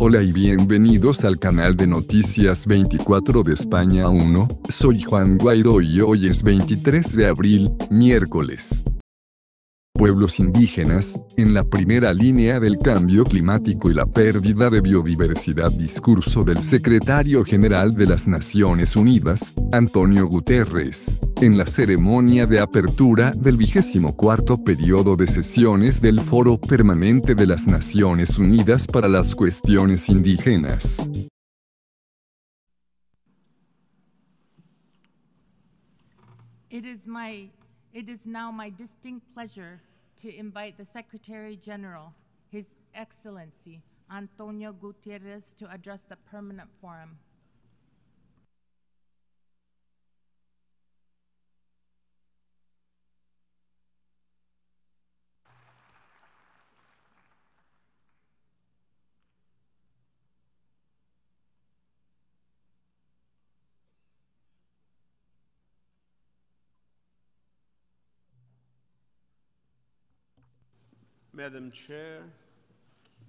Hola y bienvenidos al canal de Noticias 24 de España 1, soy Juan Guaidó y hoy es 23 de abril, miércoles. Pueblos indígenas, en la primera línea del cambio climático y la pérdida de biodiversidad. Discurso del secretario general de las Naciones Unidas, Antonio Guterres, en la ceremonia de apertura del 24º periodo de sesiones del Foro Permanente de las Naciones Unidas para las Cuestiones Indígenas. It is now my distinct pleasure to invite the Secretary General, His Excellency Antonio Guterres, to address the Permanent Forum. Madam Chair,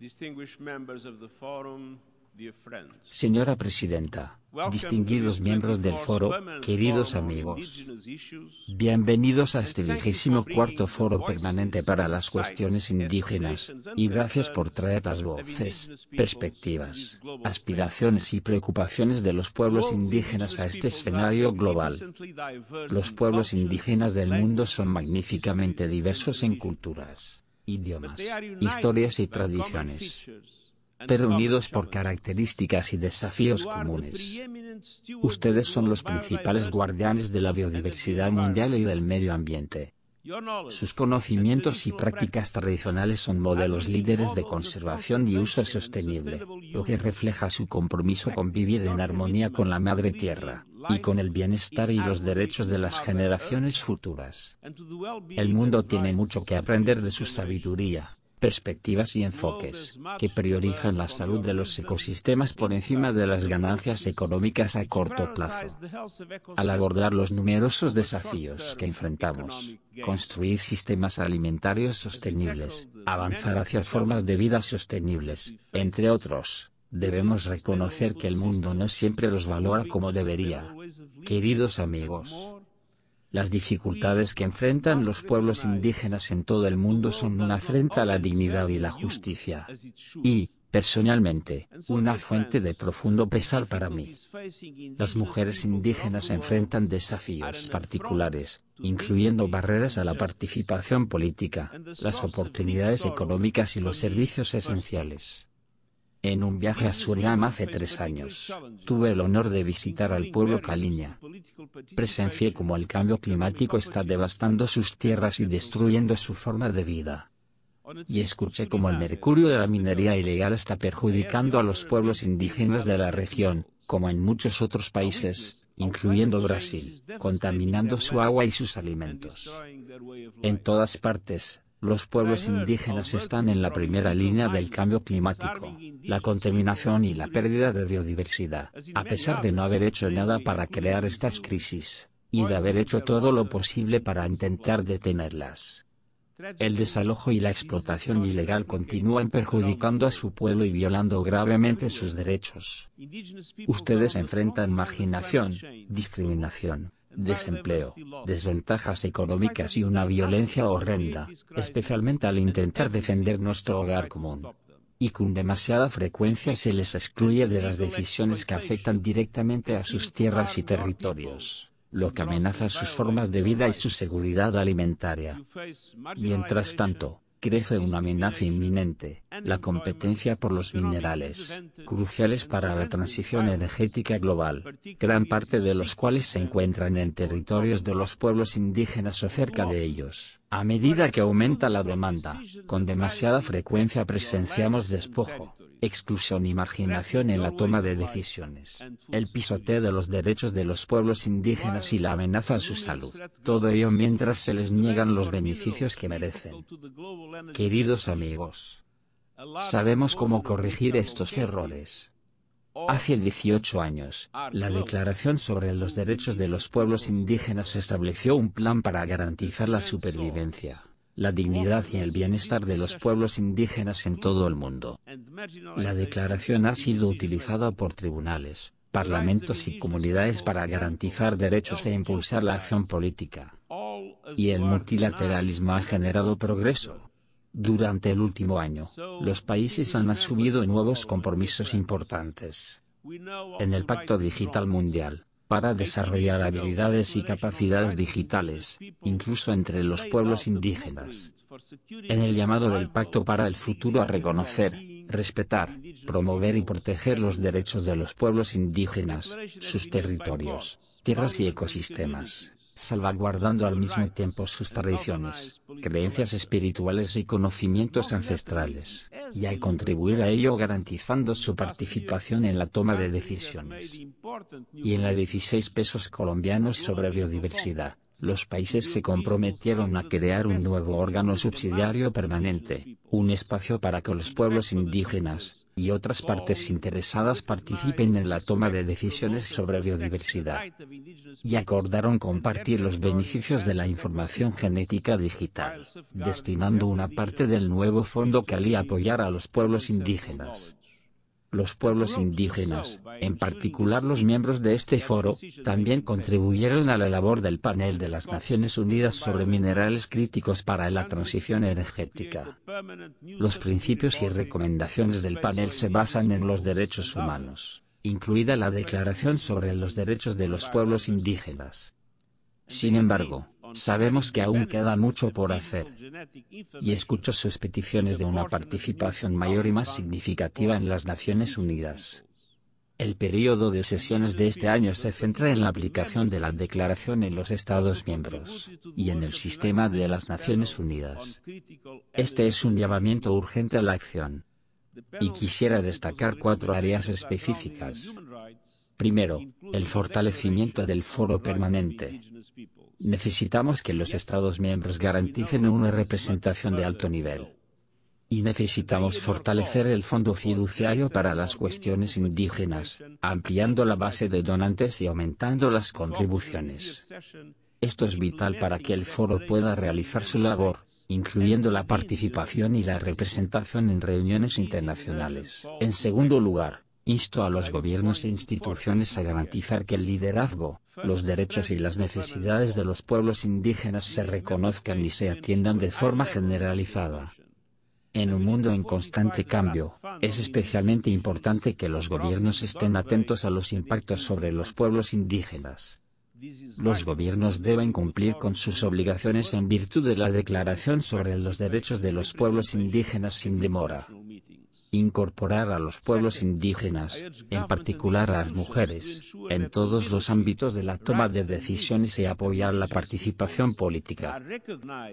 distinguished members of the Forum, dear friends. Señora Presidenta, distinguidos miembros del Foro, queridos amigos, bienvenidos a este 24º Foro Permanente para las Cuestiones Indígenas, y gracias por traer las voces, perspectivas, aspiraciones y preocupaciones de los pueblos indígenas a este escenario global. Los pueblos indígenas del mundo son magníficamente diversos en culturas, idiomas, historias y tradiciones, pero unidos por características y desafíos comunes. Ustedes son los principales guardianes de la biodiversidad mundial y del medio ambiente. Sus conocimientos y prácticas tradicionales son modelos líderes de conservación y uso sostenible, lo que refleja su compromiso con vivir en armonía con la Madre Tierra, y con el bienestar y los derechos de las generaciones futuras. El mundo tiene mucho que aprender de su sabiduría, perspectivas y enfoques, que priorizan la salud de los ecosistemas por encima de las ganancias económicas a corto plazo. Al abordar los numerosos desafíos que enfrentamos, construir sistemas alimentarios sostenibles, avanzar hacia formas de vida sostenibles, entre otros, debemos reconocer que el mundo no siempre los valora como debería. Queridos amigos, las dificultades que enfrentan los pueblos indígenas en todo el mundo son una afrenta a la dignidad y la justicia. Y, personalmente, una fuente de profundo pesar para mí. Las mujeres indígenas enfrentan desafíos particulares, incluyendo barreras a la participación política, las oportunidades económicas y los servicios esenciales. En un viaje a Surinam hace 3 años, tuve el honor de visitar al pueblo Kaliña. Presencié cómo el cambio climático está devastando sus tierras y destruyendo su forma de vida. Y escuché cómo el mercurio de la minería ilegal está perjudicando a los pueblos indígenas de la región, como en muchos otros países, incluyendo Brasil, contaminando su agua y sus alimentos. En todas partes, los pueblos indígenas están en la primera línea del cambio climático, la contaminación y la pérdida de biodiversidad, a pesar de no haber hecho nada para crear estas crisis, y de haber hecho todo lo posible para intentar detenerlas. El desalojo y la explotación ilegal continúan perjudicando a su pueblo y violando gravemente sus derechos. Ustedes enfrentan marginación, discriminación, desempleo, desventajas económicas y una violencia horrenda, especialmente al intentar defender nuestro hogar común. Y con demasiada frecuencia se les excluye de las decisiones que afectan directamente a sus tierras y territorios, lo que amenaza sus formas de vida y su seguridad alimentaria. Mientras tanto, crece una amenaza inminente, la competencia por los minerales, cruciales para la transición energética global, gran parte de los cuales se encuentran en territorios de los pueblos indígenas o cerca de ellos. A medida que aumenta la demanda, con demasiada frecuencia presenciamos despojo, exclusión y marginación en la toma de decisiones, el pisoteo de los derechos de los pueblos indígenas y la amenaza a su salud, todo ello mientras se les niegan los beneficios que merecen. Queridos amigos, sabemos cómo corregir estos errores. Hace 18 años, la Declaración sobre los Derechos de los Pueblos Indígenas estableció un plan para garantizar la supervivencia, la dignidad y el bienestar de los pueblos indígenas en todo el mundo. La declaración ha sido utilizada por tribunales, parlamentos y comunidades para garantizar derechos e impulsar la acción política. Y el multilateralismo ha generado progreso. Durante el último año, los países han asumido nuevos compromisos importantes. En el Pacto Digital Mundial, para desarrollar habilidades y capacidades digitales, incluso entre los pueblos indígenas. En el llamado del Pacto para el Futuro a reconocer, respetar, promover y proteger los derechos de los pueblos indígenas, sus territorios, tierras y ecosistemas, salvaguardando al mismo tiempo sus tradiciones, creencias espirituales y conocimientos ancestrales, y al contribuir a ello garantizando su participación en la toma de decisiones. Y en la 16 pesos colombianos sobre biodiversidad, los países se comprometieron a crear un nuevo órgano subsidiario permanente, un espacio para que los pueblos indígenas, y otras partes interesadas participen en la toma de decisiones sobre biodiversidad. Y acordaron compartir los beneficios de la información genética digital, destinando una parte del nuevo fondo Cali a apoyar a los pueblos indígenas. Los pueblos indígenas, en particular los miembros de este foro, también contribuyeron a la labor del panel de las Naciones Unidas sobre minerales críticos para la transición energética. Los principios y recomendaciones del panel se basan en los derechos humanos, incluida la Declaración sobre los Derechos de los Pueblos Indígenas. Sin embargo, sabemos que aún queda mucho por hacer. Y escucho sus peticiones de una participación mayor y más significativa en las Naciones Unidas. El período de sesiones de este año se centra en la aplicación de la Declaración en los Estados miembros, y en el sistema de las Naciones Unidas. Este es un llamamiento urgente a la acción. Y quisiera destacar 4 áreas específicas. Primero, el fortalecimiento del foro permanente. Necesitamos que los Estados miembros garanticen una representación de alto nivel. Y necesitamos fortalecer el Fondo Fiduciario para las Cuestiones Indígenas, ampliando la base de donantes y aumentando las contribuciones. Esto es vital para que el foro pueda realizar su labor, incluyendo la participación y la representación en reuniones internacionales. En segundo lugar, insto a los gobiernos e instituciones a garantizar que el liderazgo, los derechos y las necesidades de los pueblos indígenas se reconozcan y se atiendan de forma generalizada. En un mundo en constante cambio, es especialmente importante que los gobiernos estén atentos a los impactos sobre los pueblos indígenas. Los gobiernos deben cumplir con sus obligaciones en virtud de la Declaración sobre los Derechos de los Pueblos Indígenas sin demora. Incorporar a los pueblos indígenas, en particular a las mujeres, en todos los ámbitos de la toma de decisiones y apoyar la participación política.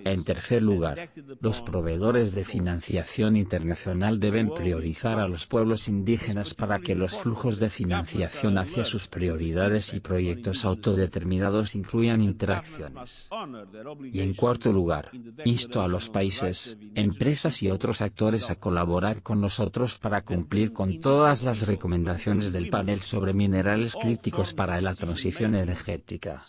En tercer lugar, los proveedores de financiación internacional deben priorizar a los pueblos indígenas para que los flujos de financiación hacia sus prioridades y proyectos autodeterminados incluyan interacciones. Y en cuarto lugar, insto a los países, empresas y otros actores a colaborar con nosotros para cumplir con todas las recomendaciones del panel sobre minerales críticos para la transición energética.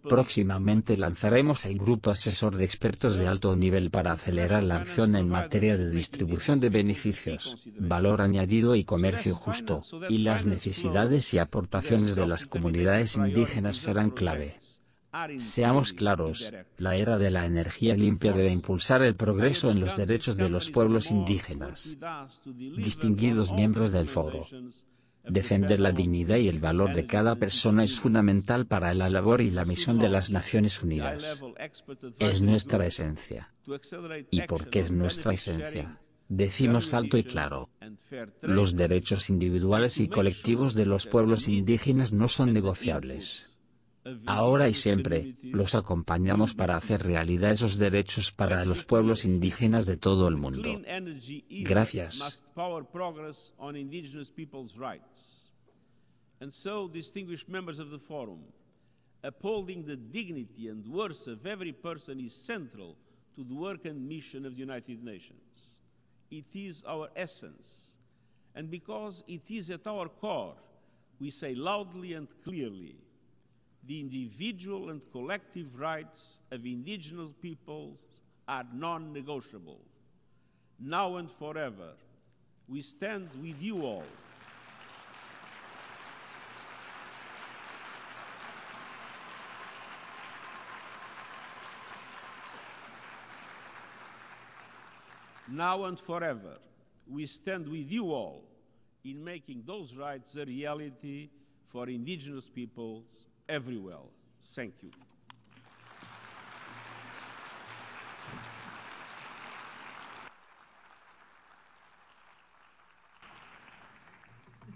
Próximamente lanzaremos el grupo asesor de expertos de alto nivel para acelerar la acción en materia de distribución de beneficios, valor añadido y comercio justo, y las necesidades y aportaciones de las comunidades indígenas serán clave. Seamos claros, la era de la energía limpia debe impulsar el progreso en los derechos de los pueblos indígenas. Distinguidos miembros del foro, defender la dignidad y el valor de cada persona es fundamental para la labor y la misión de las Naciones Unidas. Es nuestra esencia. ¿Y por qué es nuestra esencia? Decimos alto y claro: los derechos individuales y colectivos de los pueblos indígenas no son negociables. Ahora y siempre, los acompañamos para hacer realidad esos derechos para los pueblos indígenas de todo el mundo. Gracias. And so, distinguished members of the Forum, upholding the dignity and worth of every person is central to the work and mission of the United Nations. It is our essence. And because it is at our core, we say loudly and clearly: the individual and collective rights of indigenous peoples are non-negotiable. Now and forever, we stand with you all. Now and forever, we stand with you all in making those rights a reality for indigenous peoples everywhere. Thank you.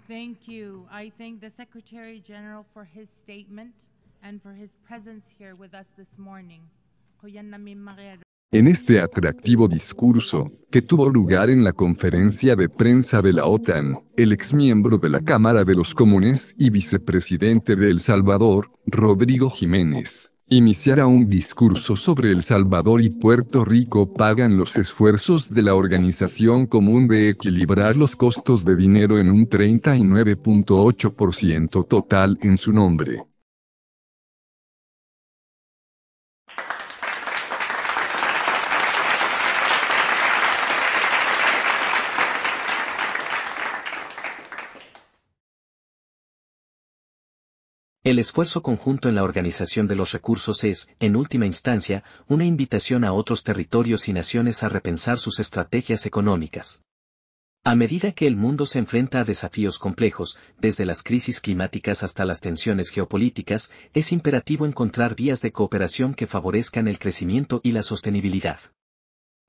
Thank you. I thank the Secretary General for his statement and for his presence here with us this morning. En este atractivo discurso, que tuvo lugar en la conferencia de prensa de la OTAN, el exmiembro de la Cámara de los Comunes y vicepresidente de El Salvador, Rodrigo Jiménez, iniciará un discurso sobre El Salvador y Puerto Rico pagan los esfuerzos de la Organización Común de equilibrar los costos de dinero en un 39.8% total en su nombre. El esfuerzo conjunto en la organización de los recursos es, en última instancia, una invitación a otros territorios y naciones a repensar sus estrategias económicas. A medida que el mundo se enfrenta a desafíos complejos, desde las crisis climáticas hasta las tensiones geopolíticas, es imperativo encontrar vías de cooperación que favorezcan el crecimiento y la sostenibilidad.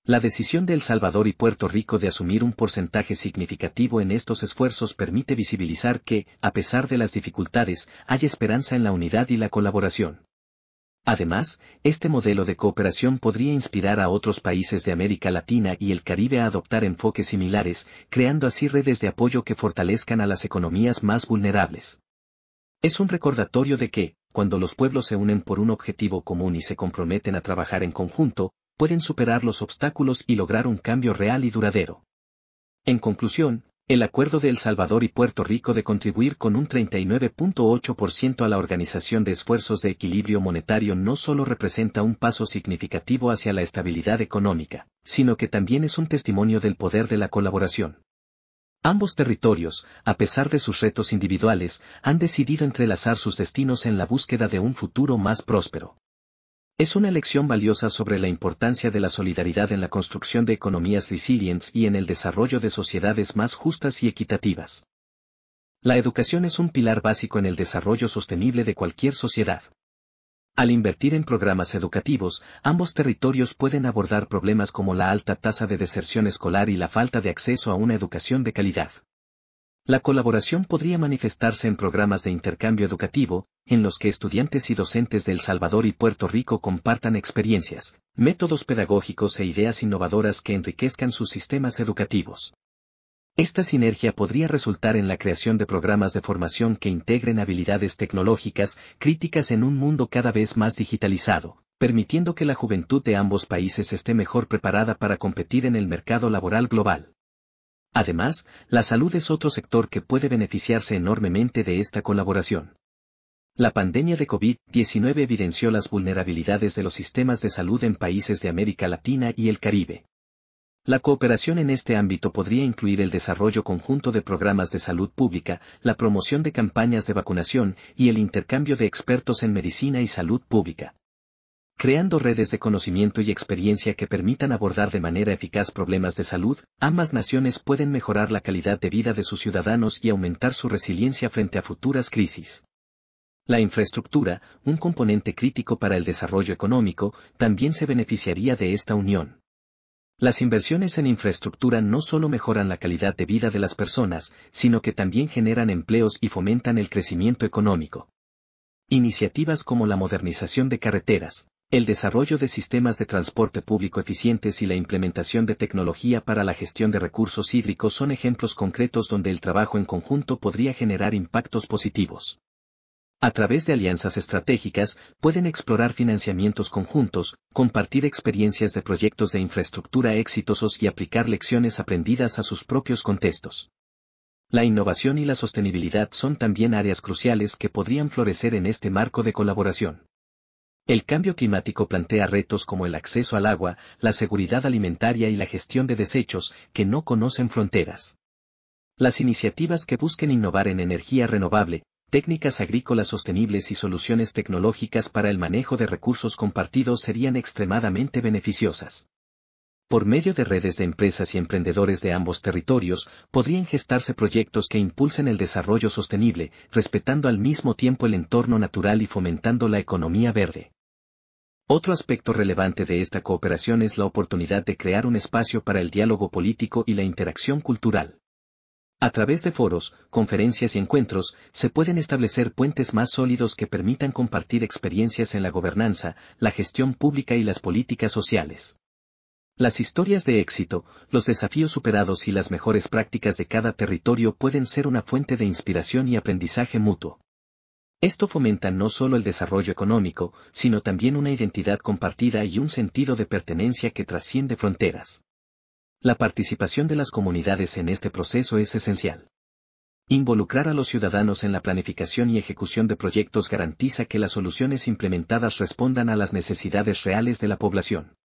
La decisión de El Salvador y Puerto Rico de asumir un porcentaje significativo en estos esfuerzos permite visibilizar que, a pesar de las dificultades, hay esperanza en la unidad y la colaboración. Además, este modelo de cooperación podría inspirar a otros países de América Latina y el Caribe a adoptar enfoques similares, creando así redes de apoyo que fortalezcan a las economías más vulnerables. Es un recordatorio de que, cuando los pueblos se unen por un objetivo común y se comprometen a trabajar en conjunto, pueden superar los obstáculos y lograr un cambio real y duradero. En conclusión, el acuerdo de El Salvador y Puerto Rico de contribuir con un 39.8% a la Organización de Esfuerzos de Equilibrio Monetario no solo representa un paso significativo hacia la estabilidad económica, sino que también es un testimonio del poder de la colaboración. Ambos territorios, a pesar de sus retos individuales, han decidido entrelazar sus destinos en la búsqueda de un futuro más próspero. Es una lección valiosa sobre la importancia de la solidaridad en la construcción de economías resilientes y en el desarrollo de sociedades más justas y equitativas. La educación es un pilar básico en el desarrollo sostenible de cualquier sociedad. Al invertir en programas educativos, ambos territorios pueden abordar problemas como la alta tasa de deserción escolar y la falta de acceso a una educación de calidad. La colaboración podría manifestarse en programas de intercambio educativo, en los que estudiantes y docentes de El Salvador y Puerto Rico compartan experiencias, métodos pedagógicos e ideas innovadoras que enriquezcan sus sistemas educativos. Esta sinergia podría resultar en la creación de programas de formación que integren habilidades tecnológicas críticas en un mundo cada vez más digitalizado, permitiendo que la juventud de ambos países esté mejor preparada para competir en el mercado laboral global. Además, la salud es otro sector que puede beneficiarse enormemente de esta colaboración. La pandemia de COVID-19 evidenció las vulnerabilidades de los sistemas de salud en países de América Latina y el Caribe. La cooperación en este ámbito podría incluir el desarrollo conjunto de programas de salud pública, la promoción de campañas de vacunación y el intercambio de expertos en medicina y salud pública. Creando redes de conocimiento y experiencia que permitan abordar de manera eficaz problemas de salud, ambas naciones pueden mejorar la calidad de vida de sus ciudadanos y aumentar su resiliencia frente a futuras crisis. La infraestructura, un componente crítico para el desarrollo económico, también se beneficiaría de esta unión. Las inversiones en infraestructura no solo mejoran la calidad de vida de las personas, sino que también generan empleos y fomentan el crecimiento económico. Iniciativas como la modernización de carreteras, el desarrollo de sistemas de transporte público eficientes y la implementación de tecnología para la gestión de recursos hídricos son ejemplos concretos donde el trabajo en conjunto podría generar impactos positivos. A través de alianzas estratégicas, pueden explorar financiamientos conjuntos, compartir experiencias de proyectos de infraestructura exitosos y aplicar lecciones aprendidas a sus propios contextos. La innovación y la sostenibilidad son también áreas cruciales que podrían florecer en este marco de colaboración. El cambio climático plantea retos como el acceso al agua, la seguridad alimentaria y la gestión de desechos, que no conocen fronteras. Las iniciativas que busquen innovar en energía renovable, técnicas agrícolas sostenibles y soluciones tecnológicas para el manejo de recursos compartidos serían extremadamente beneficiosas. Por medio de redes de empresas y emprendedores de ambos territorios, podrían gestarse proyectos que impulsen el desarrollo sostenible, respetando al mismo tiempo el entorno natural y fomentando la economía verde. Otro aspecto relevante de esta cooperación es la oportunidad de crear un espacio para el diálogo político y la interacción cultural. A través de foros, conferencias y encuentros, se pueden establecer puentes más sólidos que permitan compartir experiencias en la gobernanza, la gestión pública y las políticas sociales. Las historias de éxito, los desafíos superados y las mejores prácticas de cada territorio pueden ser una fuente de inspiración y aprendizaje mutuo. Esto fomenta no solo el desarrollo económico, sino también una identidad compartida y un sentido de pertenencia que trasciende fronteras. La participación de las comunidades en este proceso es esencial. Involucrar a los ciudadanos en la planificación y ejecución de proyectos garantiza que las soluciones implementadas respondan a las necesidades reales de la población.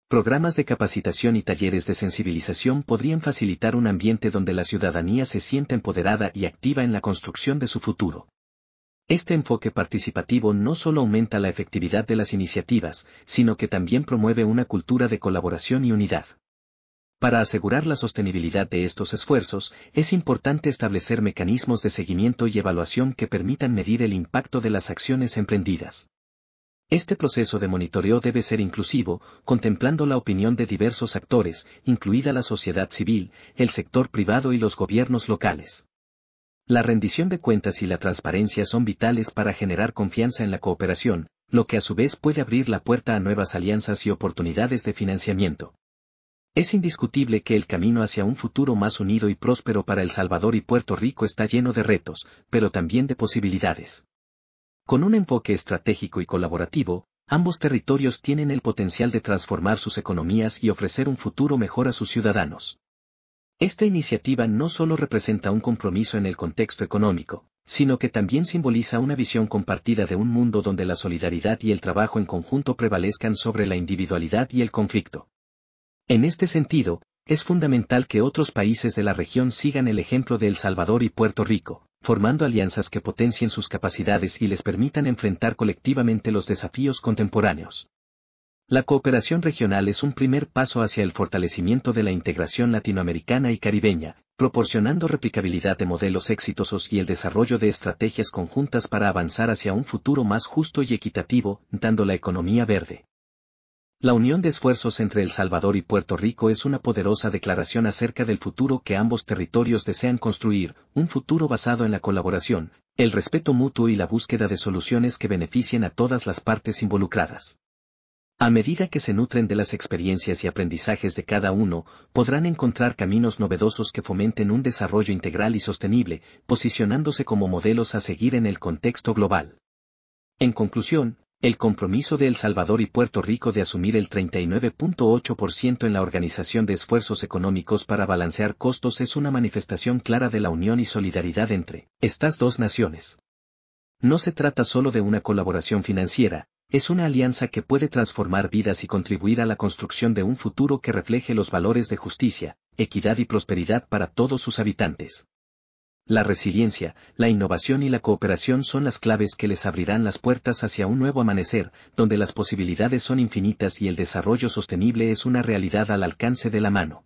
Programas de capacitación y talleres de sensibilización podrían facilitar un ambiente donde la ciudadanía se sienta empoderada y activa en la construcción de su futuro. Este enfoque participativo no solo aumenta la efectividad de las iniciativas, sino que también promueve una cultura de colaboración y unidad. Para asegurar la sostenibilidad de estos esfuerzos, es importante establecer mecanismos de seguimiento y evaluación que permitan medir el impacto de las acciones emprendidas. Este proceso de monitoreo debe ser inclusivo, contemplando la opinión de diversos actores, incluida la sociedad civil, el sector privado y los gobiernos locales. La rendición de cuentas y la transparencia son vitales para generar confianza en la cooperación, lo que a su vez puede abrir la puerta a nuevas alianzas y oportunidades de financiamiento. Es indiscutible que el camino hacia un futuro más unido y próspero para El Salvador y Puerto Rico está lleno de retos, pero también de posibilidades. Con un enfoque estratégico y colaborativo, ambos territorios tienen el potencial de transformar sus economías y ofrecer un futuro mejor a sus ciudadanos. Esta iniciativa no solo representa un compromiso en el contexto económico, sino que también simboliza una visión compartida de un mundo donde la solidaridad y el trabajo en conjunto prevalezcan sobre la individualidad y el conflicto. En este sentido, es fundamental que otros países de la región sigan el ejemplo de El Salvador y Puerto Rico, formando alianzas que potencien sus capacidades y les permitan enfrentar colectivamente los desafíos contemporáneos. La cooperación regional es un primer paso hacia el fortalecimiento de la integración latinoamericana y caribeña, proporcionando replicabilidad de modelos exitosos y el desarrollo de estrategias conjuntas para avanzar hacia un futuro más justo y equitativo, dando la economía verde. La unión de esfuerzos entre El Salvador y Puerto Rico es una poderosa declaración acerca del futuro que ambos territorios desean construir, un futuro basado en la colaboración, el respeto mutuo y la búsqueda de soluciones que beneficien a todas las partes involucradas. A medida que se nutren de las experiencias y aprendizajes de cada uno, podrán encontrar caminos novedosos que fomenten un desarrollo integral y sostenible, posicionándose como modelos a seguir en el contexto global. En conclusión, el compromiso de El Salvador y Puerto Rico de asumir el 39.8% en la organización de esfuerzos económicos para balancear costos es una manifestación clara de la unión y solidaridad entre estas dos naciones. No se trata solo de una colaboración financiera, es una alianza que puede transformar vidas y contribuir a la construcción de un futuro que refleje los valores de justicia, equidad y prosperidad para todos sus habitantes. La resiliencia, la innovación y la cooperación son las claves que les abrirán las puertas hacia un nuevo amanecer, donde las posibilidades son infinitas y el desarrollo sostenible es una realidad al alcance de la mano.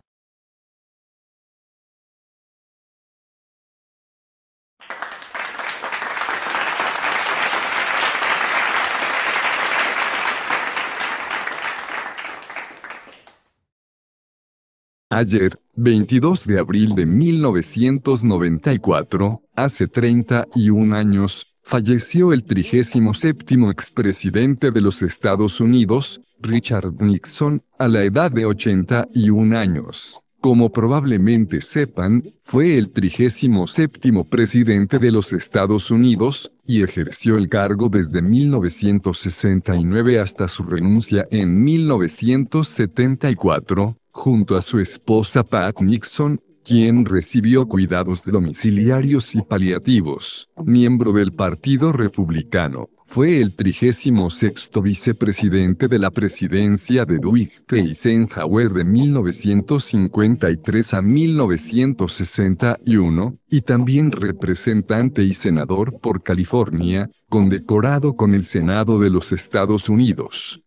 Ayer, 22 de abril de 1994, hace 31 años, falleció el 37º expresidente de los Estados Unidos, Richard Nixon, a la edad de 81 años. Como probablemente sepan, fue el 37º presidente de los Estados Unidos, y ejerció el cargo desde 1969 hasta su renuncia en 1974, junto a su esposa Pat Nixon, quien recibió cuidados domiciliarios y paliativos. Miembro del Partido Republicano, fue el 36º vicepresidente de la presidencia de Dwight Eisenhower de 1953 a 1961, y también representante y senador por California, condecorado con el Senado de los Estados Unidos.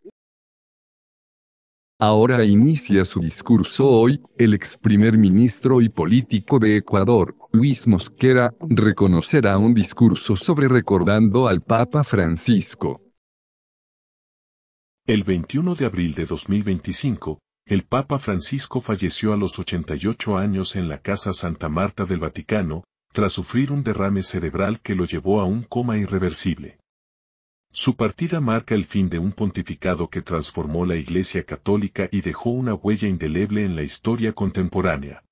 Ahora inicia su discurso hoy, el ex primer ministro y político de Ecuador, Luis Mosquera, reconocerá un discurso sobre recordando al Papa Francisco. El 21 de abril de 2025, el Papa Francisco falleció a los 88 años en la Casa Santa Marta del Vaticano, tras sufrir un derrame cerebral que lo llevó a un coma irreversible. Su partida marca el fin de un pontificado que transformó la Iglesia Católica y dejó una huella indeleble en la historia contemporánea.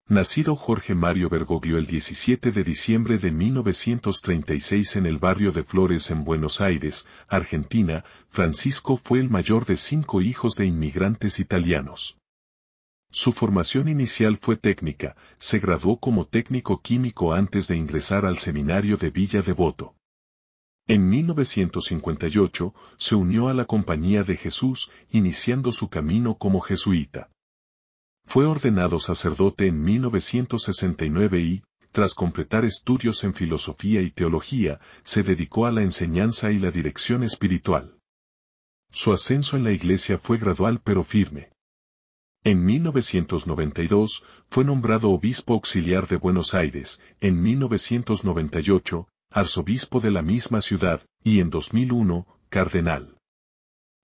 Nacido Jorge Mario Bergoglio el 17 de diciembre de 1936 en el barrio de Flores en Buenos Aires, Argentina, Francisco fue el mayor de 5 hijos de inmigrantes italianos. Su formación inicial fue técnica, se graduó como técnico químico antes de ingresar al seminario de Villa Devoto. En 1958, se unió a la Compañía de Jesús, iniciando su camino como jesuita. Fue ordenado sacerdote en 1969 y, tras completar estudios en filosofía y teología, se dedicó a la enseñanza y la dirección espiritual. Su ascenso en la Iglesia fue gradual pero firme. En 1992, fue nombrado obispo auxiliar de Buenos Aires, en 1998, arzobispo de la misma ciudad, y en 2001, cardenal.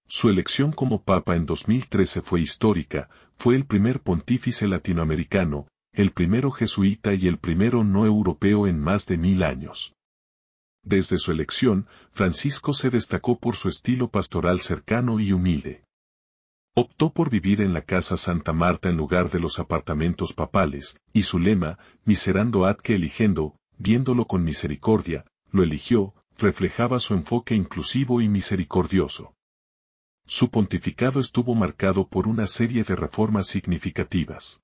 Su elección como papa en 2013 fue histórica, fue el primer pontífice latinoamericano, el primero jesuita y el primero no europeo en más de 1000 años. Desde su elección, Francisco se destacó por su estilo pastoral cercano y humilde. Optó por vivir en la Casa Santa Marta en lugar de los apartamentos papales, y su lema, miserando ad que eligendo, viéndolo con misericordia, lo eligió, reflejaba su enfoque inclusivo y misericordioso. Su pontificado estuvo marcado por una serie de reformas significativas.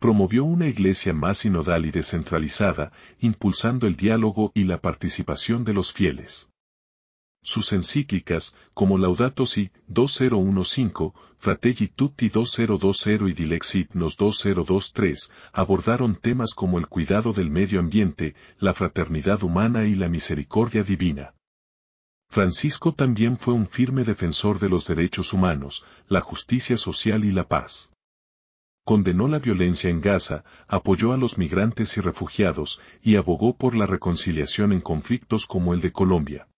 Promovió una iglesia más sinodal y descentralizada, impulsando el diálogo y la participación de los fieles. Sus encíclicas, como Laudato Si, 2015, Fratelli Tutti 2020 y Dilexit Nos 2023, abordaron temas como el cuidado del medio ambiente, la fraternidad humana y la misericordia divina. Francisco también fue un firme defensor de los derechos humanos, la justicia social y la paz. Condenó la violencia en Gaza, apoyó a los migrantes y refugiados, y abogó por la reconciliación en conflictos como el de Colombia.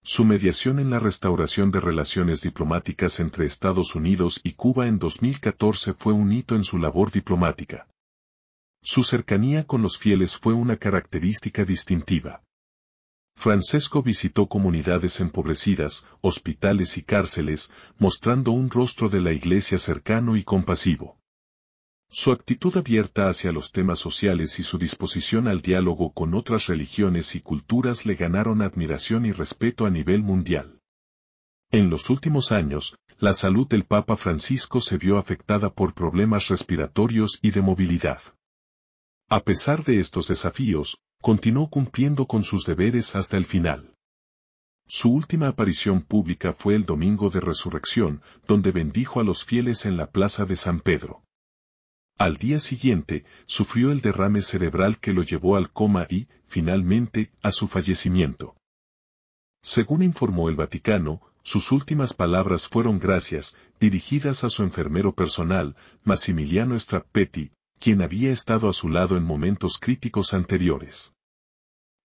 Su mediación en la restauración de relaciones diplomáticas entre Estados Unidos y Cuba en 2014 fue un hito en su labor diplomática. Su cercanía con los fieles fue una característica distintiva. Francisco visitó comunidades empobrecidas, hospitales y cárceles, mostrando un rostro de la Iglesia cercano y compasivo. Su actitud abierta hacia los temas sociales y su disposición al diálogo con otras religiones y culturas le ganaron admiración y respeto a nivel mundial. En los últimos años, la salud del Papa Francisco se vio afectada por problemas respiratorios y de movilidad. A pesar de estos desafíos, continuó cumpliendo con sus deberes hasta el final. Su última aparición pública fue el Domingo de Resurrección, donde bendijo a los fieles en la Plaza de San Pedro. Al día siguiente, sufrió el derrame cerebral que lo llevó al coma y, finalmente, a su fallecimiento. Según informó el Vaticano, sus últimas palabras fueron gracias, dirigidas a su enfermero personal, Massimiliano Strappetti, quien había estado a su lado en momentos críticos anteriores.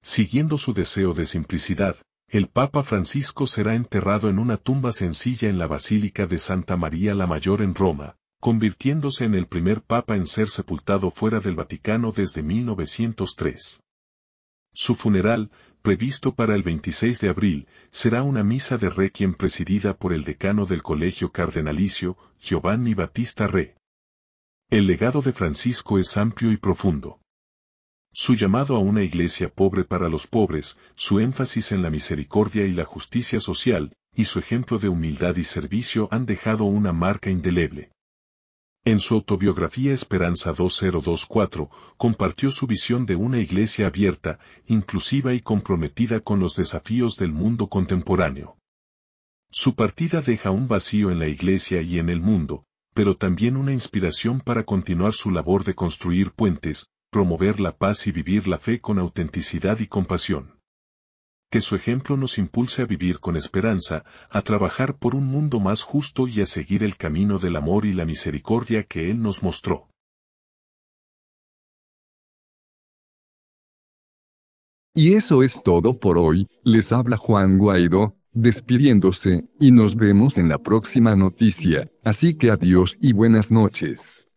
Siguiendo su deseo de simplicidad, el Papa Francisco será enterrado en una tumba sencilla en la Basílica de Santa María la Mayor en Roma, convirtiéndose en el primer papa en ser sepultado fuera del Vaticano desde 1903. Su funeral, previsto para el 26 de abril, será una misa de requiem presidida por el decano del Colegio Cardenalicio, Giovanni Battista Re. El legado de Francisco es amplio y profundo. Su llamado a una iglesia pobre para los pobres, su énfasis en la misericordia y la justicia social, y su ejemplo de humildad y servicio han dejado una marca indeleble. En su autobiografía Esperanza 2024, compartió su visión de una iglesia abierta, inclusiva y comprometida con los desafíos del mundo contemporáneo. Su partida deja un vacío en la iglesia y en el mundo, pero también una inspiración para continuar su labor de construir puentes, promover la paz y vivir la fe con autenticidad y compasión. Que su ejemplo nos impulse a vivir con esperanza, a trabajar por un mundo más justo y a seguir el camino del amor y la misericordia que Él nos mostró. Y eso es todo por hoy, les habla Juan Guaidó, despidiéndose, y nos vemos en la próxima noticia, así que adiós y buenas noches.